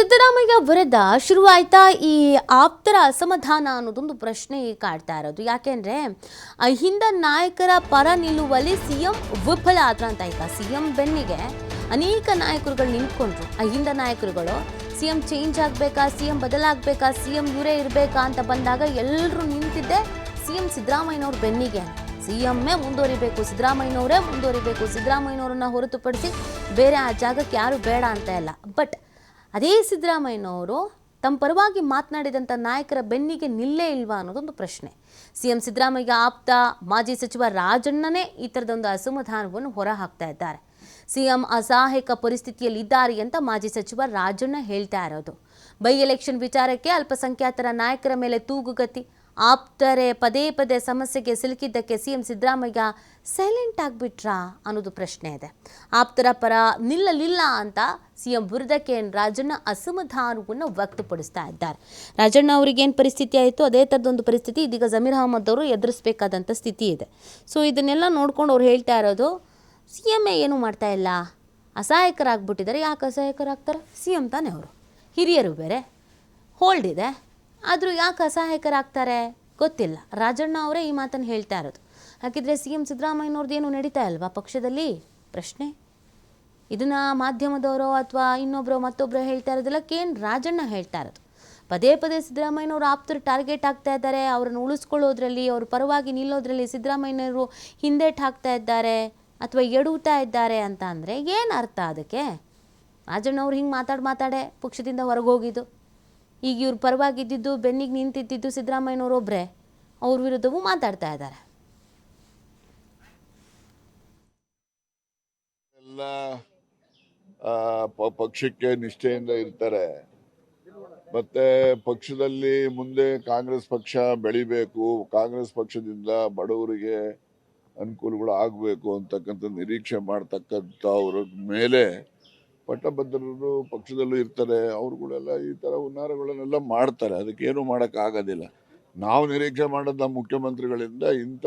ಸಿದ್ದರಾಮಯ್ಯ ವಿರುದ್ಧ ಶುರುವಾಯ್ತಾ ಈ ಆಪ್ತರ ಅಸಮಾಧಾನ ಅನ್ನೋದೊಂದು ಪ್ರಶ್ನೆ ಕಾಡ್ತಾ ಇರೋದು. ಯಾಕೆಂದ್ರೆ ಅಹಿಂದ ನಾಯಕರ ಪರ ನಿಲ್ಲುವಲ್ಲಿ ಸಿಎಂ ವಿಫಲ ಆದ್ರ ಅಂತ. ಈಗ ಸಿಎಂ ಬೆನ್ನಿಗೆ ಅನೇಕ ನಾಯಕರುಗಳು ನಿಂತ್ಕೊಂಡ್ರು. ಅಹಿಂದ ನಾಯಕರುಗಳು ಸಿಎಂ ಚೇಂಜ್ ಆಗಬೇಕಾ, ಸಿಎಂ ಬದಲಾಗಬೇಕಾ, ಸಿಎಂ ಇವರೇ ಇರಬೇಕಾ ಅಂತ ಬಂದಾಗ ಎಲ್ಲರೂ ನಿಂತಿದ್ದೆ ಸಿಎಂ ಸಿದ್ದರಾಮಯ್ಯನವ್ರ ಬೆನ್ನಿಗೆ. ಸಿಎಂఏ ಮುಂದುವರಿಬೇಕು, ಸಿದ್ದರಾಮಯ್ಯನವರೇ ಮುಂದುವರಿಬೇಕು, ಸಿದ್ದರಾಮಯ್ಯನವ್ರನ್ನ ಹೊರತುಪಡಿಸಿ ಬೇರೆ ಆ ಜಾಗಕ್ಕೆ ಯಾರು ಬೇಡ ಅಂತ ಇಲ್ಲ. ಬಟ್ ಅದೇ ಸಿದ್ದರಾಮಯ್ಯನವರು ತಮ್ಮ ಪರವಾಗಿ ಮಾತನಾಡಿದಂಥ ನಾಯಕರ ಬೆನ್ನಿಗೆ ನಿಲ್ಲೇ ಇಲ್ವಾ ಅನ್ನೋದೊಂದು ಪ್ರಶ್ನೆ. ಸಿಎಂ ಸಿದ್ದರಾಮಯ್ಯ ಆಪ್ತ ಮಾಜಿ ಸಚಿವ ರಾಜಣ್ಣನೇ ಈ ಥರದೊಂದು ಅಸಮಾಧಾನವನ್ನು ಹೊರ ಹಾಕ್ತಾ ಇದ್ದಾರೆ. ಸಿಎಂ ಅಸಹಾಯಕ ಪರಿಸ್ಥಿತಿಯಲ್ಲಿದ್ದಾರೆ ಅಂತ ಮಾಜಿ ಸಚಿವ ರಾಜಣ್ಣ ಹೇಳ್ತಾ ಇರೋದು. ಬೈ ಎಲೆಕ್ಷನ್ ವಿಚಾರಕ್ಕೆ ಅಲ್ಪಸಂಖ್ಯಾತರ ನಾಯಕರ ಮೇಲೆ ತೂಗುಗತಿ. ಆಪ್ತರೆ ಪದೇ ಪದೇ ಸಮಸ್ಯೆಗೆ ಸಿಲುಕಿದ್ದಕ್ಕೆ ಸಿಎಂ ಸಿದ್ದರಾಮಯ್ಯ ಸೈಲೆಂಟ್ ಆಗಿಬಿಟ್ರಾ ಅನ್ನೋದು ಪ್ರಶ್ನೆ ಇದೆ. ಆಪ್ತರ ಪರ ನಿಲ್ಲಲಿಲ್ಲ ಅಂತ ಸಿಎಂ ವಿರುದ್ಧ ಕೆ.ಎನ್. ರಾಜಣ್ಣ ಅಸಮಾಧಾನವನ್ನು ವ್ಯಕ್ತಪಡಿಸ್ತಾ ಇದ್ದಾರೆ. ರಾಜಣ್ಣ ಅವರಿಗೇನು ಪರಿಸ್ಥಿತಿ ಆಯಿತು ಅದೇ ಥರದೊಂದು ಪರಿಸ್ಥಿತಿ ಇದೀಗ ಜಮೀರ್ ಅಹಮದ್ ಅವರು ಎದುರಿಸಬೇಕಾದಂಥ ಸ್ಥಿತಿ ಇದೆ. ಸೊ ಇದನ್ನೆಲ್ಲ ನೋಡ್ಕೊಂಡು ಅವ್ರು ಹೇಳ್ತಾ ಇರೋದು ಸಿ ಎಂ ಏನೂ ಮಾಡ್ತಾ ಇಲ್ಲ, ಅಸಹಾಯಕರಾಗ್ಬಿಟ್ಟಿದ್ದಾರೆ. ಯಾಕೆ ಅಸಹಾಯಕರಾಗ್ತಾರೆ? ಸಿ ಎಂ ತಾನೇ ಅವರು, ಹಿರಿಯರು ಬೇರೆ, ಹೋಲ್ಡ್ ಇದೆ. ಆದರೂ ಯಾಕೆ ಅಸಹಾಯಕರಾಗ್ತಾರೆ ಗೊತ್ತಿಲ್ಲ. ರಾಜಣ್ಣ ಅವರೇ ಈ ಮಾತನ್ನು ಹೇಳ್ತಾ ಇರೋದು. ಹಾಗಿದ್ರೆ ಸಿ ಎಂ ಸಿದ್ದರಾಮಯ್ಯನವ್ರದ್ದು ಏನು ನಡೀತಾ ಇಲ್ವಾ ಪಕ್ಷದಲ್ಲಿ? ಪ್ರಶ್ನೆ. ಇದನ್ನು ಮಾಧ್ಯಮದವರು ಅಥವಾ ಇನ್ನೊಬ್ಬರು ಮತ್ತೊಬ್ಬರು ಹೇಳ್ತಾ ಇರೋದಿಲ್ಲ, ಕೆ.ಎನ್. ರಾಜಣ್ಣ ಹೇಳ್ತಾ ಇರೋದು. ಪದೇ ಪದೇ ಸಿದ್ದರಾಮಯ್ಯನವರು ಆಪ್ತರು ಟಾರ್ಗೆಟ್ ಆಗ್ತಾ ಇದ್ದಾರೆ. ಅವ್ರನ್ನ ಉಳಿಸ್ಕೊಳ್ಳೋದ್ರಲ್ಲಿ, ಅವ್ರ ಪರವಾಗಿ ನಿಲ್ಲೋದ್ರಲ್ಲಿ ಸಿದ್ದರಾಮಯ್ಯನವರು ಹಿಂದೇಟು ಹಾಕ್ತಾ ಇದ್ದಾರೆ ಅಥವಾ ಎಡುತ್ತಾ ಇದ್ದಾರೆ ಅಂತ ಅಂದರೆ ಏನು ಅರ್ಥ ಅದಕ್ಕೆ? ರಾಜಣ್ಣವ್ರು ಹಿಂಗೆ ಮಾತಾಡೇ ಪಕ್ಷದಿಂದ ಹೊರಗೆ ಹೋಗಿದ್ದು. ಈಗ ಇವ್ರ ಪರವಾಗಿದ್ದು ಬೆನ್ನಿಗೆ ನಿಂತಿದ್ದು ಸಿದ್ದರಾಮಯ್ಯನವರೊಬ್ಬರೇ, ಅವ್ರ ವಿರುದ್ಧವೂ ಮಾತಾಡ್ತಾ ಇದ್ದಾರೆ. ಎಲ್ಲ ಪಕ್ಷಕ್ಕೆ ನಿಷ್ಠೆಯಿಂದ ಇರ್ತಾರೆ. ಮತ್ತೆ ಪಕ್ಷದಲ್ಲಿ ಮುಂದೆ ಕಾಂಗ್ರೆಸ್ ಪಕ್ಷ ಬೆಳಿಬೇಕು, ಕಾಂಗ್ರೆಸ್ ಪಕ್ಷದಿಂದ ಬಡವರಿಗೆ ಅನುಕೂಲಗಳು ಆಗಬೇಕು ಅಂತಕ್ಕಂಥ ನಿರೀಕ್ಷೆ ಮಾಡ್ತಕ್ಕಂಥ ಅವ್ರ ಮೇಲೆ ಪಟ್ಟಭದ್ರರು ಪಕ್ಷದಲ್ಲೂ ಇರ್ತಾರೆ. ಅವ್ರುಗಳೆಲ್ಲ ಈ ಥರ ಹುನ್ನಾರಗಳನ್ನೆಲ್ಲ ಮಾಡ್ತಾರೆ. ಅದಕ್ಕೇನು ಮಾಡೋಕ್ಕಾಗೋದಿಲ್ಲ. ನಾವು ನಿರೀಕ್ಷೆ ಮಾಡೋದು ನಮ್ಮ ಮುಖ್ಯಮಂತ್ರಿಗಳಿಂದ ಇಂಥ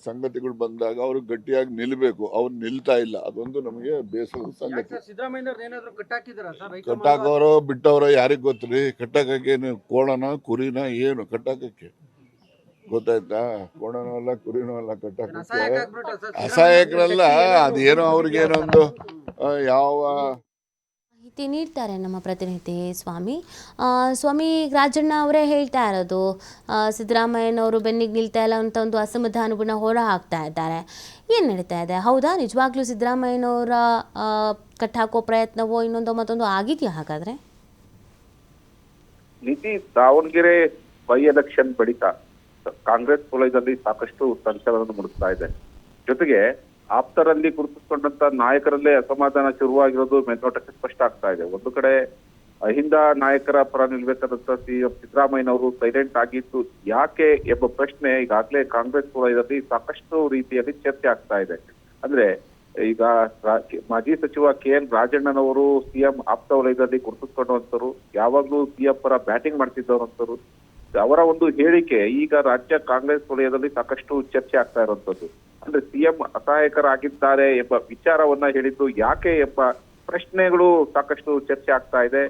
ಸಂಗತಿಗಳು ಬಂದಾಗ ಅವರು ಗಟ್ಟಿಯಾಗಿ ನಿಲ್ಲಬೇಕು. ಅವ್ರು ನಿಲ್ತಾ ಇಲ್ಲ, ಅದೊಂದು ನಮಗೆ ಬೇಸರದ ಸಂಗತಿ. ಕಟ್ಟಾಕವರು ಬಿಟ್ಟವರು ಯಾರಿಗೆ ಗೊತ್ತ್ರಿ? ಕಟ್ಟಾಕಕ್ಕೇನು ಕೋಣನ ಕುರಿನ ಏನು ಕಟ್ಟಾಕಕ್ಕೆ ಗೊತ್ತಾಯ್ತಾ? ಕೋಣನೂ ಅಲ್ಲ ಕುರಿನೂ ಅಲ್ಲ ಕಟ್ಟಾಕಕ್ಕೆ. ಅಸಹಾಯಕರಲ್ಲ, ಅದೇನೋ ಅವ್ರಿಗೇನೊಂದು ಯಾವ ಮಾಹಿತಿ ನೀಡ್ತಾರೆ ನಮ್ಮ ಪ್ರತಿನಿಧಿ ಸ್ವಾಮಿ ರಾಜಣ್ಣ ಅವರೇ ಹೇಳ್ತಾ ಇರೋದು ಸಿದ್ದರಾಮಯ್ಯನವರು ಬೆನ್ನಿಗೆ ನಿಲ್ತಾ ಇಲ್ಲ ಅಂತ ಒಂದು ಅಸಮಾಧಾನವನ್ನು ಹೊರ ಹಾಕ್ತಾ ಇದ್ದಾರೆ. ಏನು ನಡೀತಾ ಇದೆ? ಹೌದಾ, ನಿಜವಾಗ್ಲೂ ಸಿದ್ದರಾಮಯ್ಯನವರ ಕಟ್ಟಾಕೋ ಪ್ರಯತ್ನವೋ ಇನ್ನೊಂದು ಮತ್ತೊಂದು ಆಗಿದೆಯಾ? ಹಾಗಾದ್ರೆ ನೀತಿ ದಾವಣಗೆರೆ ಬೈ ಎಲೆಕ್ಷನ್ ಬಳಿಕ ಕಾಂಗ್ರೆಸ್ ವಲಯದಲ್ಲಿ ಸಾಕಷ್ಟು ಸಂಚಲನ ಮೂಡಿಸ್ತಾ ಇದೆ. ಜೊತೆಗೆ ಆಪ್ತರಲ್ಲಿ ಗುರುತಿಸಿಕೊಂಡಂತ ನಾಯಕರಲ್ಲೇ ಅಸಮಾಧಾನ ಶುರುವಾಗಿರೋದು ಮೇಲ್ನೋಟಕ್ಕೆ ಸ್ಪಷ್ಟ ಆಗ್ತಾ ಇದೆ. ಒಂದು ಕಡೆ ಅಹಿಂದ ನಾಯಕರ ಪರ ನಿಲ್ಬೇಕಾದಂತ ಸಿಎಂ ಸಿದ್ದರಾಮಯ್ಯನವರು ಸೈಲೆಂಟ್ ಆಗಿದ್ದು ಯಾಕೆ ಎಂಬ ಪ್ರಶ್ನೆ ಈಗಾಗಲೇ ಕಾಂಗ್ರೆಸ್ ವಲಯದಲ್ಲಿ ಸಾಕಷ್ಟು ರೀತಿಯಲ್ಲಿ ಚರ್ಚೆ ಆಗ್ತಾ ಇದೆ. ಅಂದ್ರೆ ಈಗ ಮಾಜಿ ಸಚಿವ ಕೆ.ಎನ್. ರಾಜಣ್ಣನವರು ಸಿಎಂ ಆಪ್ತ ವಲಯದಲ್ಲಿ ಗುರುತಿಸಿಕೊಂಡಂತರು, ಯಾವಾಗ್ಲೂ ಸಿಎಂ ಪರ ಬ್ಯಾಟಿಂಗ್ ಮಾಡ್ತಿದ್ದವಂತರು. ಅವರ ಒಂದು ಹೇಳಿಕೆ ಈಗ ರಾಜ್ಯ ಕಾಂಗ್ರೆಸ್ ವಲಯದಲ್ಲಿ ಸಾಕಷ್ಟು ಚರ್ಚೆ ಆಗ್ತಾ ಇರುವಂತದ್ದು. ಅಂದ್ರೆ ಸಿಎಂ ಅಸಹಾಯಕರಾಗಿದ್ದಾರೆ ಎಂಬ ವಿಚಾರವನ್ನ ಹೇಳಿದ್ದು ಯಾಕೆ ಎಂಬ ಪ್ರಶ್ನೆಗಳು ಸಾಕಷ್ಟು ಚರ್ಚೆ ಆಗ್ತಾ ಇದೆ.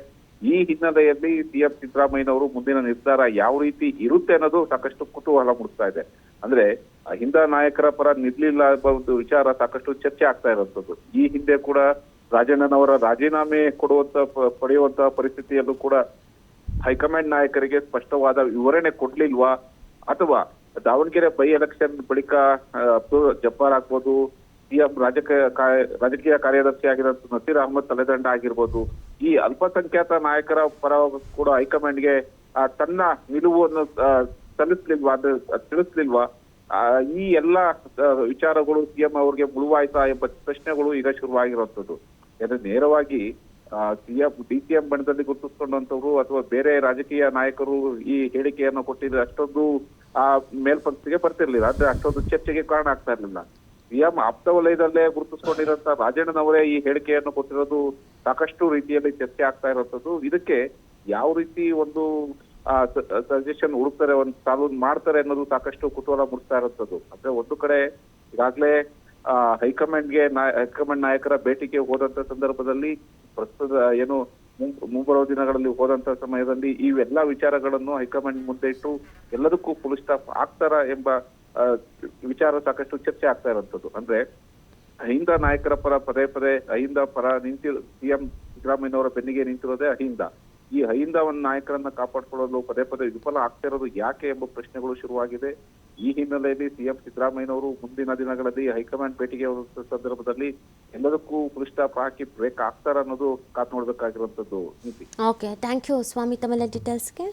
ಈ ಹಿನ್ನೆಲೆಯಲ್ಲಿ ಸಿಎಂ ಸಿದ್ದರಾಮಯ್ಯನವರು ಮುಂದಿನ ನಿರ್ಧಾರ ಯಾವ ರೀತಿ ಇರುತ್ತೆ ಅನ್ನೋದು ಸಾಕಷ್ಟು ಕುತೂಹಲ ಮೂಡಿಸ್ತಾ ಇದೆ. ಅಂದ್ರೆ ಅಹಿಂದ ನಾಯಕರ ಪರ ನಿಲ್ಲಿಲ್ಲ ಎಂಬ ಒಂದು ವಿಚಾರ ಸಾಕಷ್ಟು ಚರ್ಚೆ ಆಗ್ತಾ ಇರುವಂತದ್ದು. ಈ ಹಿಂದೆ ಕೂಡ ರಾಜಣ್ಣನವರ ರಾಜೀನಾಮೆ ಪಡೆಯುವಂತಹ ಪರಿಸ್ಥಿತಿಯಲ್ಲೂ ಕೂಡ ಹೈಕಮಾಂಡ್ ನಾಯಕರಿಗೆ ಸ್ಪಷ್ಟವಾದ ವಿವರಣೆ ಕೊಡ್ಲಿಲ್ವಾ, ಅಥವಾ ದಾವಣಗೆರೆ ಬೈ ಎಲೆಕ್ಷನ್ ಬಳಿಕ ಅಬ್ದುಲ್ ಜಬ್ಬಾರ್ ಆಗ್ಬೋದು, ಸಿಎಂ ರಾಜಕೀಯ ಕಾರ್ಯದರ್ಶಿ ಆಗಿರೋದು ನಸೀರ್ ಅಹಮದ್ ತಲೆದಂಡ ಆಗಿರ್ಬೋದು, ಈ ಅಲ್ಪಸಂಖ್ಯಾತ ನಾಯಕರ ಪರ ಕೂಡ ಹೈಕಮಾಂಡ್ಗೆ ತನ್ನ ನಿಲುವನ್ನು ತಿಳಿಸ್ಲಿಲ್ವಾ? ಈ ಎಲ್ಲ ವಿಚಾರಗಳು ಸಿಎಂ ಅವ್ರಿಗೆ ಮುಳುವಾಯ್ತಾ ಎಂಬ ಪ್ರಶ್ನೆಗಳು ಈಗ ಶುರುವಾಗಿರುವಂತದ್ದು. ಯಾಕಂದ್ರೆ ನೇರವಾಗಿ ಡಿಸಿಎಂ ಬಣದಲ್ಲಿ ಗುರುತಿಸಿಕೊಂಡಂತವ್ರು ಅಥವಾ ಬೇರೆ ರಾಜಕೀಯ ನಾಯಕರು ಈ ಹೇಳಿಕೆಯನ್ನು ಕೊಟ್ಟಿದ್ರೆ ಅಷ್ಟೊಂದು ಮೇಲ್ಪಂಕ್ತಿಗೆ ಬರ್ತಿರ್ಲಿಲ್ಲ. ಅಂದ್ರೆ ಅಷ್ಟೊಂದು ಚರ್ಚೆಗೆ ಕಾರಣ ಆಗ್ತಾ ಇರ್ಲಿಲ್ಲ. ಸಿಎಂ ಆಪ್ತ ವಲಯದಲ್ಲೇ ಗುರುತಿಸಿಕೊಂಡಿರೋಂತ ರಾಜಣ್ಣನವರೇ ಈ ಹೇಳಿಕೆಯನ್ನು ಕೊಟ್ಟಿರೋದು ಸಾಕಷ್ಟು ರೀತಿಯಲ್ಲಿ ಚರ್ಚೆ ಆಗ್ತಾ ಇರುವಂತದ್ದು. ಇದಕ್ಕೆ ಯಾವ ರೀತಿ ಒಂದು ಸಜೆಷನ್ ಹುಡುಕ್ತಾರೆ, ಒಂದು ಸಾಲ್ವ್ ಮಾಡ್ತಾರೆ ಅನ್ನೋದು ಸಾಕಷ್ಟು ಕುತೂಹಲ ಮೂಡಿಸ್ತಾ ಇರುವಂತದ್ದು. ಅಂದ್ರೆ ಒಂದು ಕಡೆ ಈಗಾಗಲೇ ಹೈಕಮಾಂಡ್ ನಾಯಕರ ಭೇಟಿಗೆ ಹೋದಂತ ಸಂದರ್ಭದಲ್ಲಿ ಪ್ರಸ್ತುತ ಏನು ಮುಂಬರುವ ದಿನಗಳಲ್ಲಿ ಹೋದಂತ ಸಮಯದಲ್ಲಿ ಇವೆಲ್ಲಾ ವಿಚಾರಗಳನ್ನು ಹೈಕಮಾಂಡ್ ಮುಂದೆ ಇಟ್ಟು ಎಲ್ಲದಕ್ಕೂ ಫುಲ್ ಸ್ಟಾಪ್ ಆಗ್ತಾರ ಎಂಬ ವಿಚಾರ ಸಾಕಷ್ಟು ಚರ್ಚೆ ಆಗ್ತಾ ಇರುವಂತದ್ದು. ಅಂದ್ರೆ ಅಹಿಂದ ನಾಯಕರ ಪರ ಪದೇ ಪದೇ ಅಹಿಂದ ಪರ ಸಿಎಂ ಸಿದ್ದರಾಮಯ್ಯನವರ ಬೆನ್ನಿಗೆ ನಿಂತಿರೋದೇ ಅಹಿಂದ. ಈ ಅಹಿಂದ ಒಂದು ನಾಯಕರನ್ನ ಕಾಪಾಡಿಕೊಳ್ಳಲು ಪದೇ ಪದೇ ವಿಫಲ ಆಗ್ತಿರೋದು ಯಾಕೆ ಎಂಬ ಪ್ರಶ್ನೆಗಳು ಶುರುವಾಗಿದೆ. ಈ ಹಿನ್ನೆಲೆಯಲ್ಲಿ ಸಿಎಂ ಸಿದ್ದರಾಮಯ್ಯನವರು ಮುಂದಿನ ದಿನಗಳಲ್ಲಿ ಹೈಕಮಾಂಡ್ ಭೇಟಿಗೆ ಹೋದ ಸಂದರ್ಭದಲ್ಲಿ ಎಲ್ಲದಕ್ಕೂ ಫುಲ್ ಸ್ಟಾಪ್ ಹಾಕಿ ಬ್ರೇಕ್ ಆಗ್ತಾರ ಅನ್ನೋದು ಕಾತ್ ನೋಡ್ಬೇಕಾಗಿರುವಂತದ್ದು ನೀತಿ. ಓಕೆ, ಥ್ಯಾಂಕ್ ಯು ಸ್ವಾಮಿ ತಮ್ಮೆಲ್ಲ ಡೀಟೇಲ್ಸ್ಗೆ.